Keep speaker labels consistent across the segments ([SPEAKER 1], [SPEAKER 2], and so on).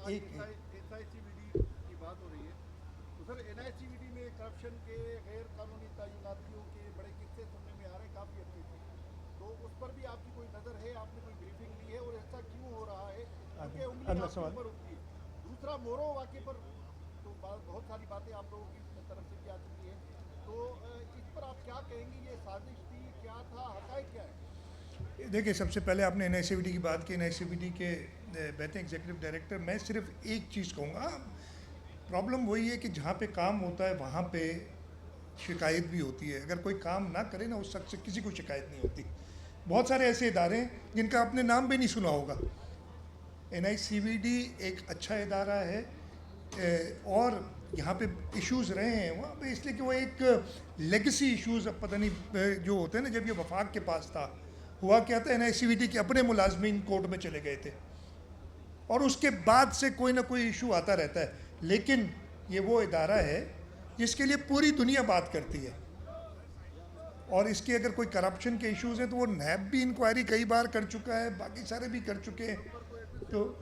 [SPEAKER 1] ایک
[SPEAKER 2] S I C B D کی بات ہو رہی ہے تو sir N I C B D میں کرپشن کے غیر قانونی تعیناتیوں کے بڑے قصے سننے میں آ رہے ہیں کافی عرصے سے. تو اس پر بھی آپ کی کوئی نظر ہے, آپ نے کوئی بریفنگ لی ہے اور ایسا کیوں ہو رہا ہے کیونکہ انگلی
[SPEAKER 1] اگلا
[SPEAKER 2] آپ کے
[SPEAKER 1] سوال.
[SPEAKER 2] اوپر اٹھتی ہے. دوسرا مورو واقعے پر تو بہت ساری باتیں آپ لوگوں کی طرف سے بھی آ چکی ہیں, تو اس پر آپ کیا کہیں گے, یہ سازش تھی, کیا تھا, حقائق کیا ہے؟
[SPEAKER 1] دیکھیے, سب سے پہلے آپ نے N I C B D کی بات کی. N I C B D کے بہتے ایگزیکٹو ڈائریکٹر, میں صرف ایک چیز کہوں گا, پرابلم وہی ہے کہ جہاں پہ کام ہوتا ہے وہاں پہ شکایت بھی ہوتی ہے. اگر کوئی کام نہ کرے نا, اس شخص سے کسی کو شکایت نہیں ہوتی. بہت سارے ایسے ادارے ہیں جن کا آپ نے نام بھی نہیں سنا ہوگا. N I C B D ایک اچھا ادارہ ہے, اور یہاں پہ ایشوز رہے ہیں وہاں پہ اس لیے کہ وہ ایک لیگسی ایشوز, اب پتہ نہیں جو ہوتے ہیں نا, جب یہ وفاق کے پاس تھا ہوا کیا تھا, N I C B D کے اپنے ملازمین کورٹ میں چلے گئے تھے, اور اس کے بعد سے کوئی نہ کوئی ایشو آتا رہتا ہے. لیکن یہ وہ ادارہ ہے جس کے لیے پوری دنیا بات کرتی ہے, اور اس کے اگر کوئی کرپشن کے ایشوز ہیں تو وہ نیب بھی انکوائری کئی بار کر چکا ہے, باقی سارے بھی کر چکے ہیں, تو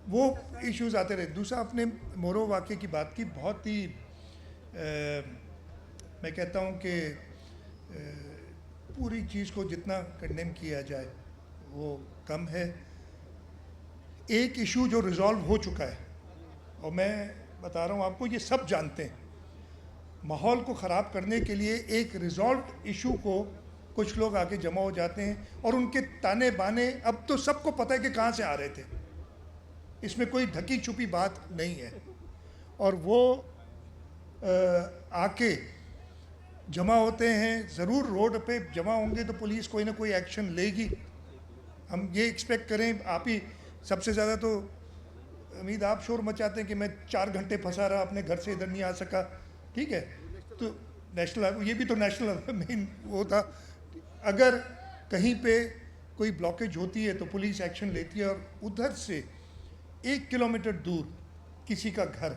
[SPEAKER 1] وہ ایشوز آتے رہے. دوسرا, آپ نے مورو واقعے کی بات کی, بہت ہی میں کہتا ہوں کہ پوری چیز کو جتنا کنڈیم کیا جائے وہ کم ہے. ایک ایشو جو ریزالو ہو چکا ہے, اور میں بتا رہا ہوں آپ کو, یہ سب جانتے ہیں, ماحول کو خراب کرنے کے لیے ایک ریزالوڈ ایشو کو کچھ لوگ آگے جمع ہو جاتے ہیں, اور ان کے تانے بانے اب تو سب کو پتہ ہے کہ کہاں سے آ رہے تھے, اس میں کوئی ڈھکی چھپی بات نہیں ہے. اور وہ آ کے جمع ہوتے ہیں, ضرور روڈ پہ جمع ہوں گے تو پولیس کوئی نہ کوئی ایکشن لے گی. ہم یہ ایکسپیکٹ کریں. آپ ہی سب سے زیادہ تو امید آپ شور مچاتے ہیں کہ میں 4 گھنٹے پھنسا رہا, اپنے گھر سے ادھر نہیں آ سکا, ٹھیک ہے, تو نیشنل, یہ بھی تو نیشنل مین وہ تھا. اگر کہیں پہ کوئی بلاکیج ہوتی ہے تو پولیس ایکشن لیتی ہے, اور ادھر سے 1 کلومیٹر دور کسی کا گھر,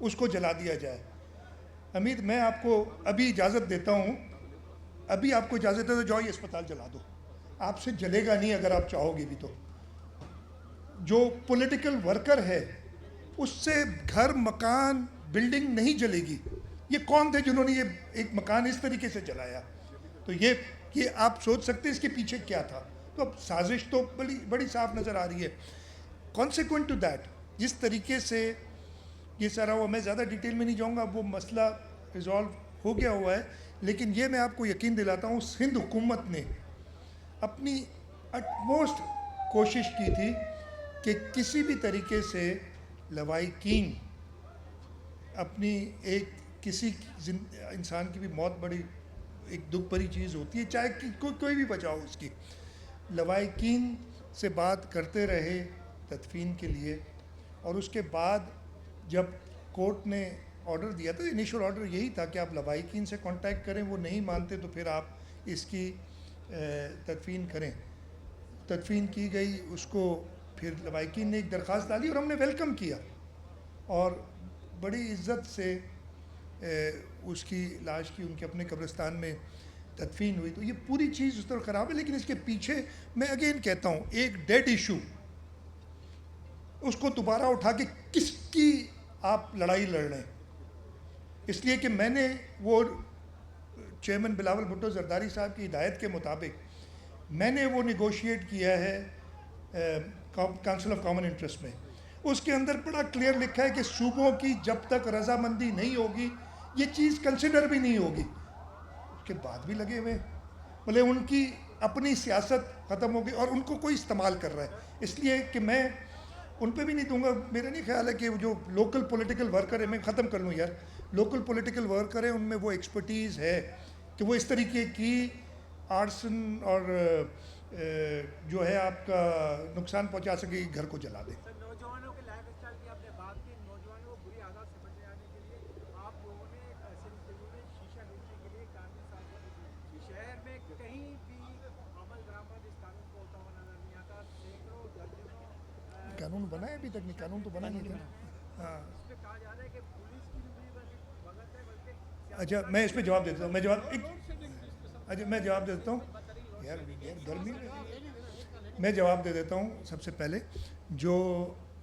[SPEAKER 1] اس کو جلا دیا جائے. امید, میں آپ کو ابھی اجازت دیتا ہوں, ابھی آپ کو اجازت ہے تو جاؤ یہ اسپتال جلا دو, آپ سے جلے گا نہیں اگر آپ چاہو گے بھی تو. جو پولیٹیکل ورکر ہے اس سے گھر, مکان, بلڈنگ نہیں جلے گی. یہ کون تھے جنہوں نے یہ ایک مکان اس طریقے سے جلایا؟ تو یہ آپ سوچ سکتے ہیں اس کے پیچھے کیا تھا. تو اب سازش تو بڑی صاف نظر آ رہی ہے. کانسیکوینٹ ٹو دیٹ, جس طریقے سے یہ سارا ہوا, میں زیادہ ڈیٹیل میں نہیں جاؤں گا, وہ مسئلہ ریزالو ہو گیا ہوا ہے. لیکن یہ میں آپ کو یقین دلاتا ہوں, سندھ حکومت نے اپنی اٹموسٹ کوشش کی تھی کہ کسی بھی طریقے سے لوائقین اپنی ایک کسی انسان کی بھی موت بڑی ایک دکھ بھری چیز ہوتی ہے, چاہے کوئی بھی بچاؤ اس کی, لوائقین سے بات کرتے رہے تدفین کے لیے. اور اس کے بعد جب کورٹ نے آرڈر دیا تھا, انیشل آرڈر یہی تھا کہ آپ لوائقین سے کانٹیکٹ کریں, وہ نہیں مانتے تو پھر آپ اس کی تدفین کریں. تدفین کی گئی, اس کو پھر لوائقین نے ایک درخواست ڈالی اور ہم نے ویلکم کیا, اور بڑی عزت سے اس کی لاش کی ان کے اپنے قبرستان میں تدفین ہوئی. تو یہ پوری چیز اس طرح خراب ہے. لیکن اس کے پیچھے میں اگین کہتا ہوں, ایک ڈیڈ ایشو, اس کو دوبارہ اٹھا کے کس کی آپ لڑائی لڑ رہے ہیں؟ اس لیے کہ میں نے وہ چیئرمین بلاول بھٹو زرداری صاحب کی ہدایت کے مطابق میں نے وہ نیگوشیٹ کیا ہے کونسل آف کامن انٹرسٹ میں. اس کے اندر بڑا کلیئر لکھا ہے کہ صوبوں کی جب تک رضامندی نہیں ہوگی یہ چیز کنسیڈر بھی نہیں ہوگی. اس کے بعد بھی لگے ہوئے, بولے ان کی اپنی سیاست ختم ہوگی اور ان کو کوئی استعمال کر رہا ہے. اس لیے کہ میں ان پہ بھی نہیں دوں گا. میرا نہیں خیال ہے کہ جو لوکل پولیٹیکل ورکر ہے, میں ختم کر لوں یار, لوکل پولیٹیکل ورکر ہیں, ان میں وہ ایکسپرٹیز ہے کہ وہ اس طریقے کی آرسن اور جو ہے آپ کا نقصان پہنچا سکے, گھر کو جلا دیں.
[SPEAKER 3] سر, نوجوانوں کے لائف اسٹائل کی آپ نے بات کی, نوجوانوں کو بری عادات سے بچنے آنے کے لیے آپ لوگوں نے سندھ ضلع میں شیشہ بیچنے کے لیے قانون سازی کی. شہر میں کہیں بھی عمل درآمد اس قانون کو ہوتا ہوا نظر نہیں آتا. سینکڑوں درجنوں
[SPEAKER 1] قانون بنا ہے ابھی تک نہیں,
[SPEAKER 3] شیشہ
[SPEAKER 1] قانون تو
[SPEAKER 3] بیچنے
[SPEAKER 1] بنا
[SPEAKER 3] لگے
[SPEAKER 1] نہیں
[SPEAKER 3] ہوئے
[SPEAKER 1] تھا.
[SPEAKER 3] ہیں, اور
[SPEAKER 1] ہاں,
[SPEAKER 3] اس پہ کہا جا رہا ہے کہ پولیس کی بھی بھگت ہے, بلکہ
[SPEAKER 1] اچھا
[SPEAKER 3] سیاستدان
[SPEAKER 1] میں
[SPEAKER 3] کی
[SPEAKER 1] اس
[SPEAKER 3] بھی
[SPEAKER 1] پہ
[SPEAKER 3] بھگت
[SPEAKER 1] جواب
[SPEAKER 3] ہے.
[SPEAKER 1] دیتا ہوں. اچھا میں جواب دیتا ہوں یار, گرمی میں. میں جواب دے دیتا ہوں. سب سے پہلے جو